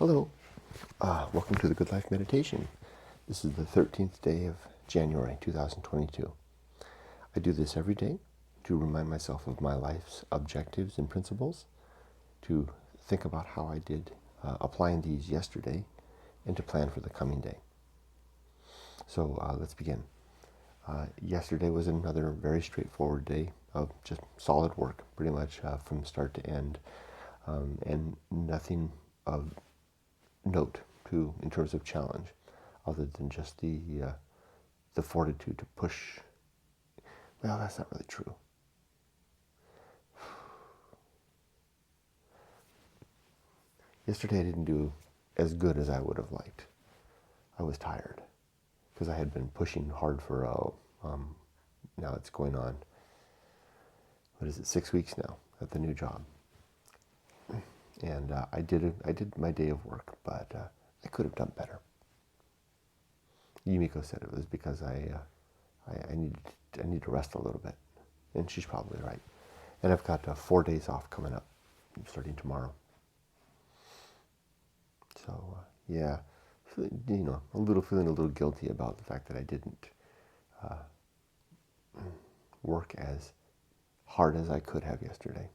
Hello, welcome to the Good Life Meditation. This is the 13th day of January 2022. I do this every day to remind myself of my life's objectives and principles, to think about how I did applying these yesterday, and to plan for the coming day. So let's begin. Yesterday was another very straightforward day of just solid work, pretty much from start to end, and nothing of note in terms of challenge, other than just the fortitude to push. Well, that's not really true. Yesterday I didn't do as good as I would have liked. I was tired because I had been pushing hard for now it's going on, 6 weeks now at the new job. And I did my day of work, but I could have done better. Yumiko said it was because I need to rest a little bit, and she's probably right. And I've got 4 days off coming up, starting tomorrow. So yeah, feeling a little guilty about the fact that I didn't work as hard as I could have yesterday.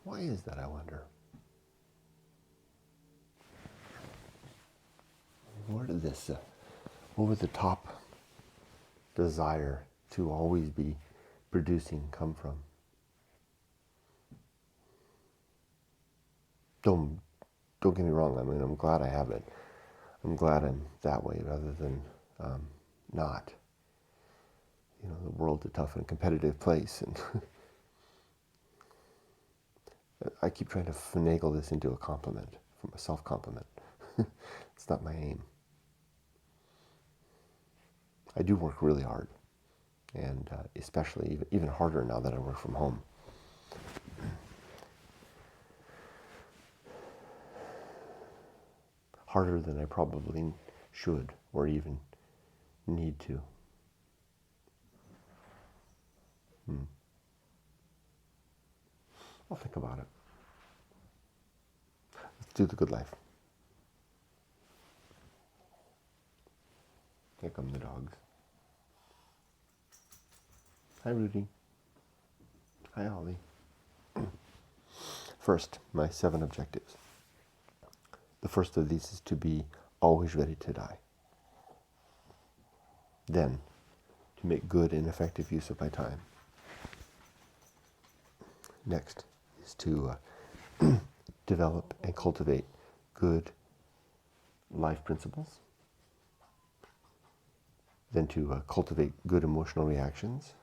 Why is that, I wonder? Where did this over-the-top desire to always be producing come from? Don't get me wrong. I mean, I'm glad I have it. I'm glad I'm that way rather than not. The world's a tough and competitive place, and I keep trying to finagle this into a compliment, from a self-compliment. It's not my aim. I do work really hard, and especially even harder now that I work from home. Harder than I probably should or even need to. I'll think about it. Let's do the good life. Here come the dogs. Hi, Rudy. Hi, Ollie. First, my 7 objectives. The first of these is to be always ready to die. Then, to make good and effective use of my time. Next is to develop and cultivate good life principles. Then to cultivate good emotional reactions.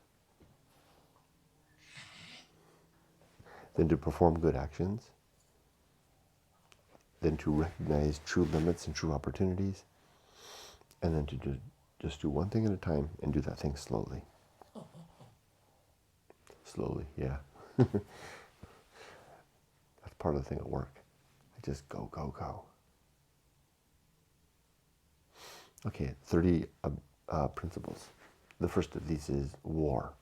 Then to perform good actions. Then to recognize true limits and true opportunities. And then to just do one thing at a time and do that thing slowly. Slowly, yeah. That's part of the thing at work. I just go, go, go. Okay, 30 principles. The first of these is war.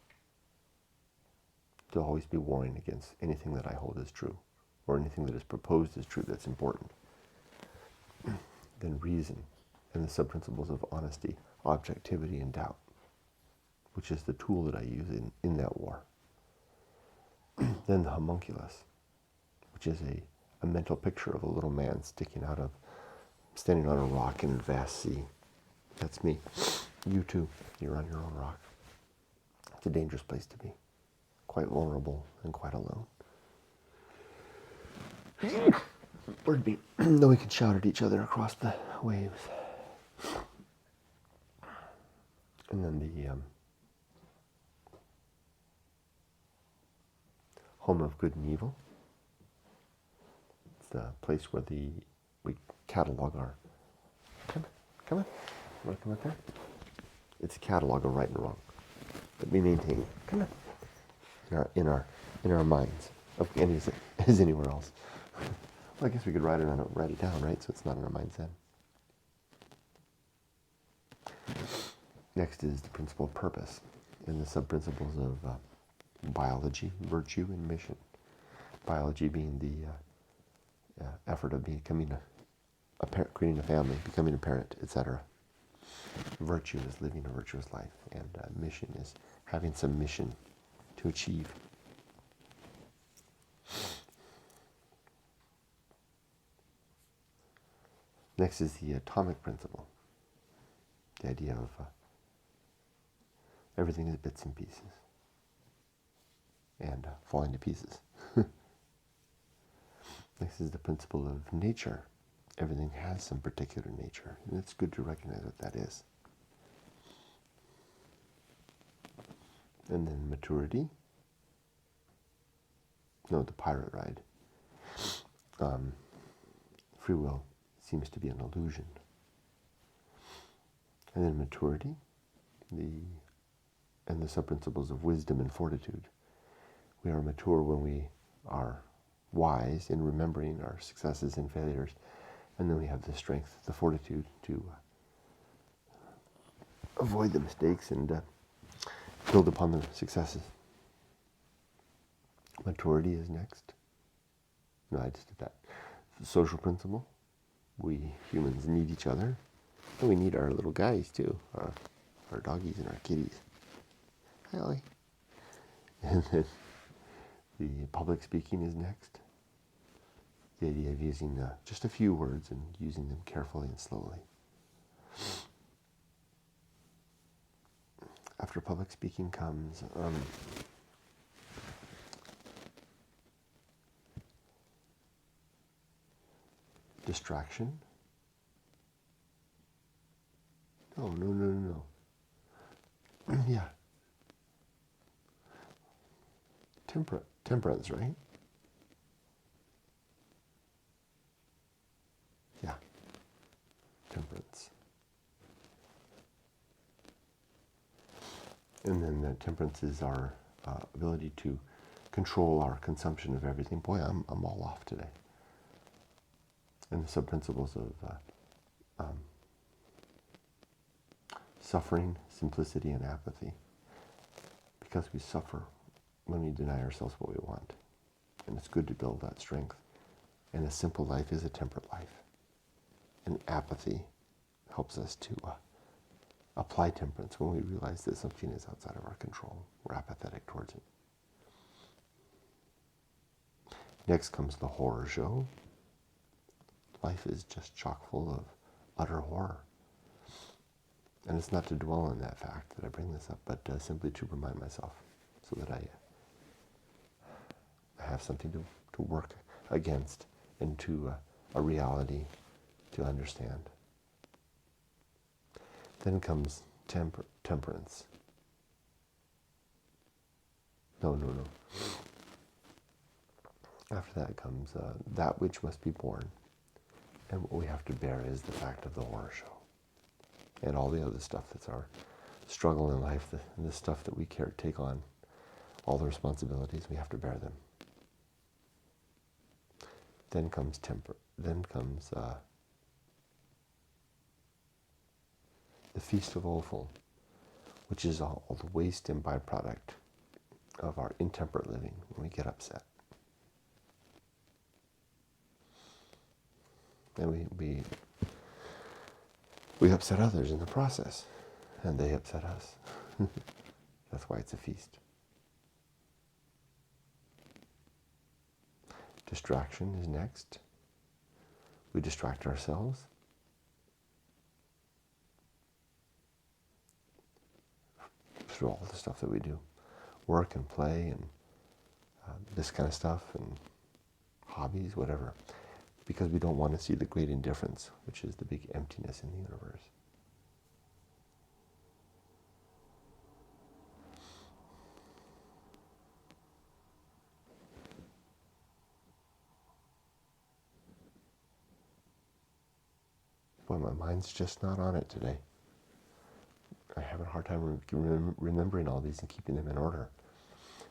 To always be warring against anything that I hold as true, or anything that is proposed as true that's important. Then reason, and the sub-principles of honesty, objectivity, and doubt, which is the tool that I use in that war. Then the homunculus, which is a mental picture of a little man standing on a rock in a vast sea. That's me. You too. You're on your own rock. It's a dangerous place to be. Quite vulnerable and quite alone. Word beat. Though we could shout at each other across the waves. And then the home of good and evil. It's the place where we catalog our... Come on. You want to come up there? It's a catalog of right and wrong that we maintain. Come on. In our minds, as anywhere else. Well, I guess we could write it down, right? So it's not in our minds then. Next is the principle of purpose. and the sub-principles of biology, virtue, and mission. Biology being the effort of becoming creating a family, becoming a parent, etc. Virtue is living a virtuous life, and mission is having some mission to achieve. Next is the atomic principle, the idea of everything is bits and pieces and falling to pieces. Next is the principle of nature. Everything has some particular nature, and it's good to recognize what that is. And then maturity. No, the pirate ride. Free will seems to be an illusion. And then maturity, and the sub-principles of wisdom and fortitude. We are mature when we are wise in remembering our successes and failures, and then we have the strength, the fortitude to avoid the mistakes and build upon the successes. Maturity is next. No, I just did that. The social principle. We humans need each other, and we need our little guys too, our doggies and our kitties. Hi, Ollie. And then the public speaking is next. The idea of using just a few words and using them carefully and slowly. After public speaking comes distraction. No. Yeah. Temperance, right? Yeah. Temperance. And then temperance is our ability to control our consumption of everything. Boy, I'm all off today. And the sub-principles of suffering, simplicity, and apathy. Because we suffer when we deny ourselves what we want. And it's good to build that strength. And a simple life is a temperate life. And apathy helps us to apply temperance when we realize that something is outside of our control. We're apathetic towards it. Next comes the horror show. Life is just chock full of utter horror. And it's not to dwell on that fact that I bring this up, but simply to remind myself so that I have something to work against and to a reality to understand. Then comes temperance. No. After that comes that which must be borne. And what we have to bear is the fact of the horror show. And all the other stuff that's our struggle in life, the stuff that we take on, all the responsibilities, we have to bear them. Then comes the Feast of Offal, which is all the waste and byproduct of our intemperate living when we get upset. And we upset others in the process, and they upset us. That's why it's a feast. Distraction is next. We distract ourselves. Through all the stuff that we do. Work and play and this kind of stuff and hobbies, whatever. Because we don't want to see the great indifference, which is the big emptiness in the universe. Boy, my mind's just not on it today. I have a hard time remembering all these and keeping them in order.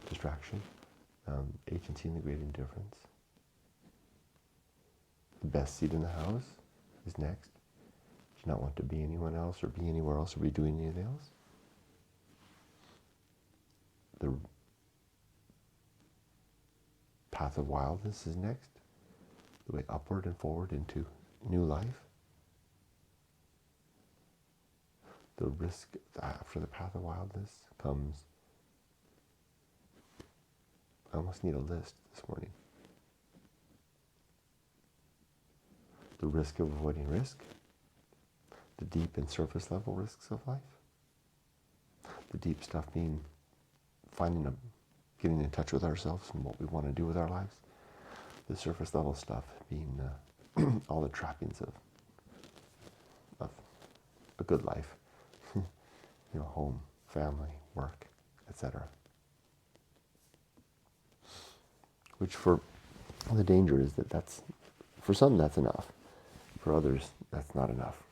Distraction, agency in the great indifference. The best seat in the house is next. Do not want to be anyone else or be anywhere else or be doing anything else. The Path of Wildness is next, the way upward and forward into new life. The risk after the Path of Wildness comes, I almost need a list this morning. The risk of avoiding risk, the deep and surface level risks of life. The deep stuff being getting in touch with ourselves and what we want to do with our lives. The surface level stuff being all the trappings of a good life. Home, family, work, etc. Which the danger is that's, for some that's enough. For others, that's not enough.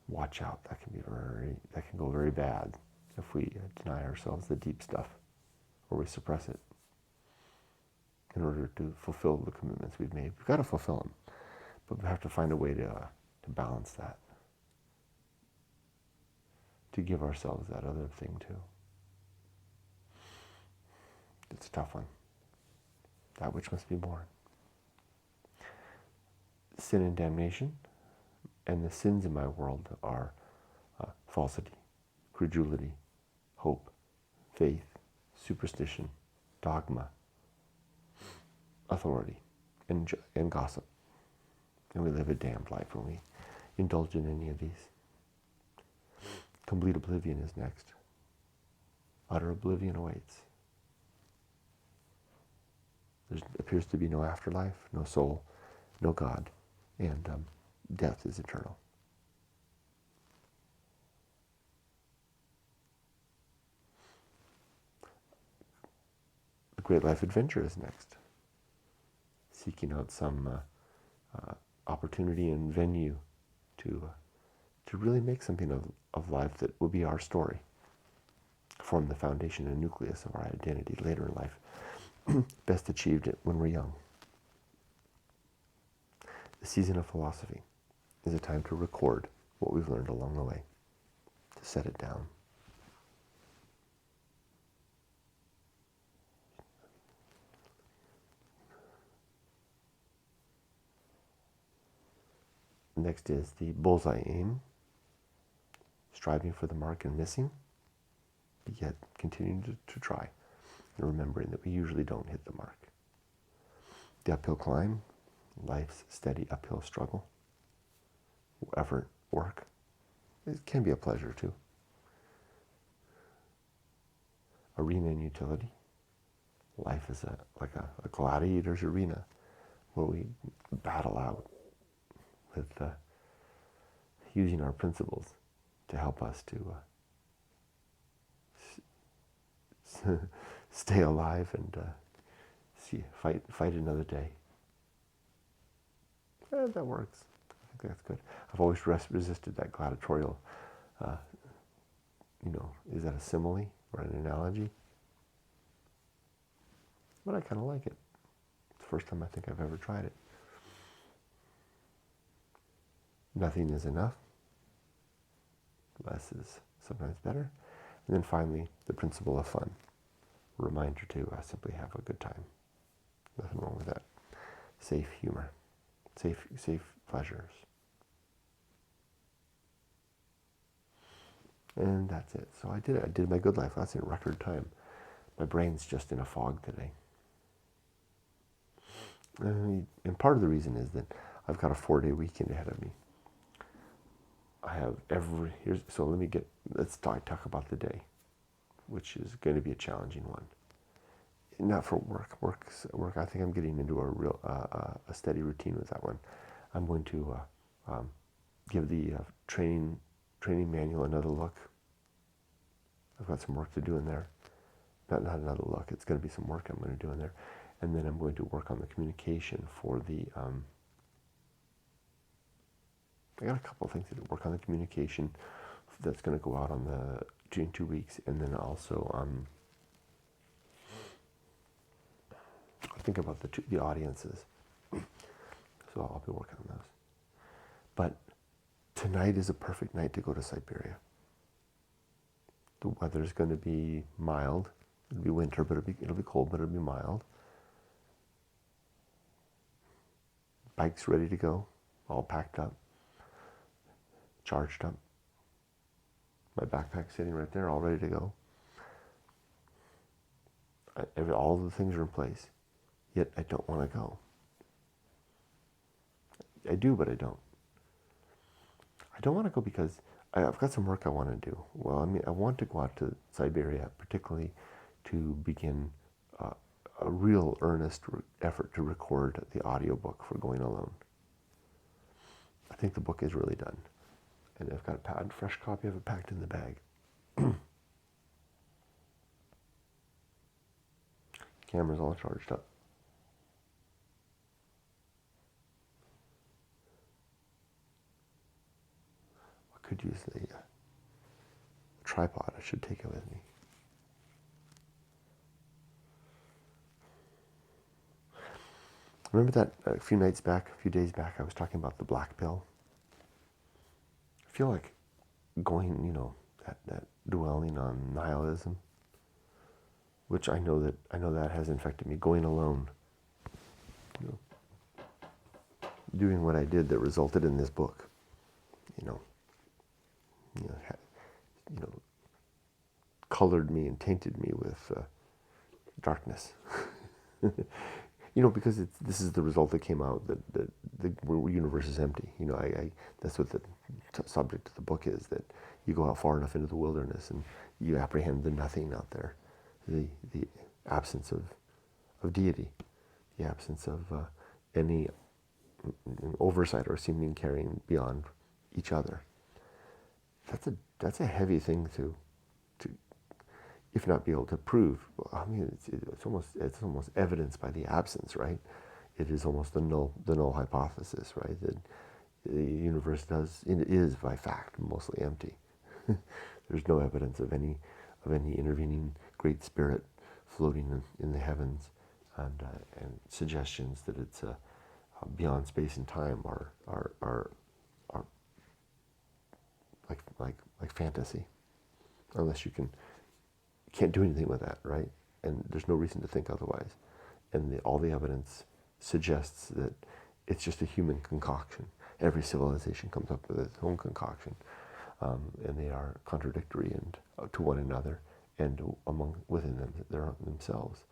Watch out, that can go very bad if we deny ourselves the deep stuff or we suppress it in order to fulfill the commitments we've made. We've got to fulfill them, but we have to find a way to balance that, to give ourselves that other thing too. It's a tough one. That which must be borne. Sin and damnation, and the sins in my world are falsity, credulity, hope, faith, superstition, dogma, authority, and gossip. And we live a damned life when we indulge in any of these. Complete oblivion is next. Utter oblivion awaits. There appears to be no afterlife, no soul, no God, and death is eternal. The great life adventure is next. Seeking out some opportunity and venue to really make something of life that will be our story, form the foundation and nucleus of our identity later in life. Best achieved it when we're young. The season of philosophy is a time to record what we've learned along the way, to set it down. Next is the bullseye aim, striving for the mark and missing, yet continuing to try, and remembering that we usually don't hit the mark. The uphill climb, life's steady uphill struggle, effort, work. It can be a pleasure too. Arena and utility. Life is like a gladiator's arena where we battle out with using our principles to help us to stay alive and fight another day. That works. I think that's good. I've always resisted that gladiatorial, is that a simile or an analogy? But I kind of like it. It's the first time I think I've ever tried it. Nothing is enough. Less is sometimes better. And then finally, the principle of fun. A reminder to simply have a good time. Nothing wrong with that. Safe humor. Safe pleasures. And that's it. So I did it. I did my good life. That's in record time. My brain's just in a fog today. And part of the reason is that I've got a 4-day weekend ahead of me. I have let's talk about the day, which is going to be a challenging one. Not for work. Work. I think I'm getting into a real a steady routine with that one. I'm going to give the training manual another look. I've got some work to do in there. Not another look. It's going to be some work I'm going to do in there, and then I'm going to work on the communication for the. I got a couple of things to do. Work on the communication that's going to go out in 2 weeks, and then also think about the audiences. So I'll be working on those. But tonight is a perfect night to go to Siberia. The weather's going to be mild, It'll be winter, but it'll be cold, but it'll be mild. Bike's ready to go, all packed up, charged up. My backpack's sitting right there, all ready to go. All the things are in place, yet I don't want to go. I do, but I don't. I don't want to go because I've got some work I want to do. Well, I mean, I want to go out to Siberia, particularly to begin a real earnest effort to record the audiobook for Going Alone. I think the book is really done. And I've got a fresh copy of it packed in the bag. Camera's all charged up. I could use the tripod. I should take it with me. Remember that a few days back, I was talking about the black pill? I feel like going, that dwelling on nihilism, which I know that has infected me. Going alone, doing what I did that resulted in this book, colored me and tainted me with darkness. Because this is the result that came out, that the universe is empty. That's what the subject of the book is, that you go out far enough into the wilderness and you apprehend the nothing out there, the absence of deity, the absence of any oversight or seeming caring beyond each other. That's a heavy thing to if not be able to prove. I mean, it's almost evidenced by the absence, right? It is almost the null hypothesis, right? That the universe is by fact mostly empty. There's no evidence of any intervening great spirit floating in the heavens, and suggestions that it's beyond space and time are like fantasy, unless you can't do anything with that, right? And there's no reason to think otherwise. And all the evidence suggests that it's just a human concoction. Every civilization comes up with its own concoction, and they are contradictory and to one another and within themselves.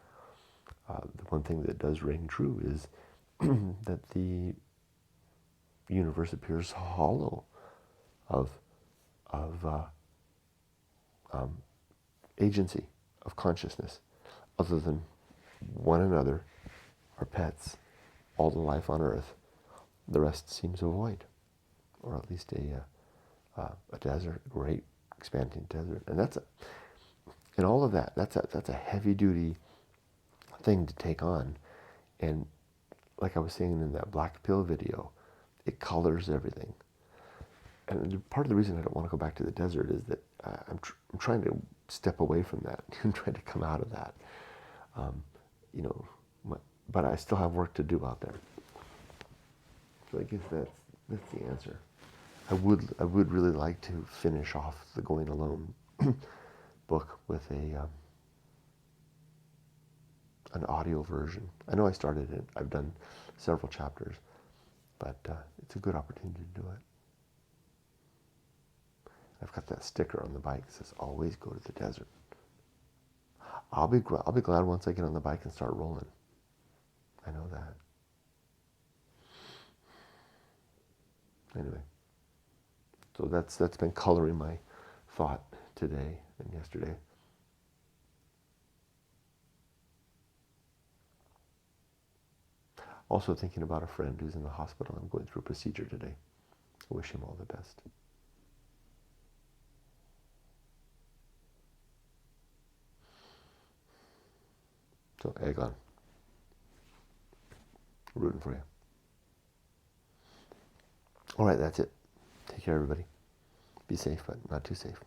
The one thing that does ring true is that the universe appears hollow of agency, of consciousness, other than one another, our pets, all the life on Earth. The rest seems a void, or at least a desert, a great expanding desert. And all of that's a heavy duty thing to take on. And like I was saying in that black pill video, it colors everything. And part of the reason I don't want to go back to the desert is that I'm trying to step away from that and try to come out of that. But I still have work to do out there. So I guess that's the answer. I would really like to finish off the Going Alone book with an audio version. I know I started it. I've done several chapters, but it's a good opportunity to do it. I've got that sticker on the bike that says, "Always go to the desert." I'll be glad once I get on the bike and start rolling. I know that. Anyway, so that's been coloring my thought today and yesterday. Also thinking about a friend who's in the hospital. I'm going through a procedure today. I wish him all the best. So, egg on. Rooting for you. All right, that's it. Take care, everybody. Be safe, but not too safe.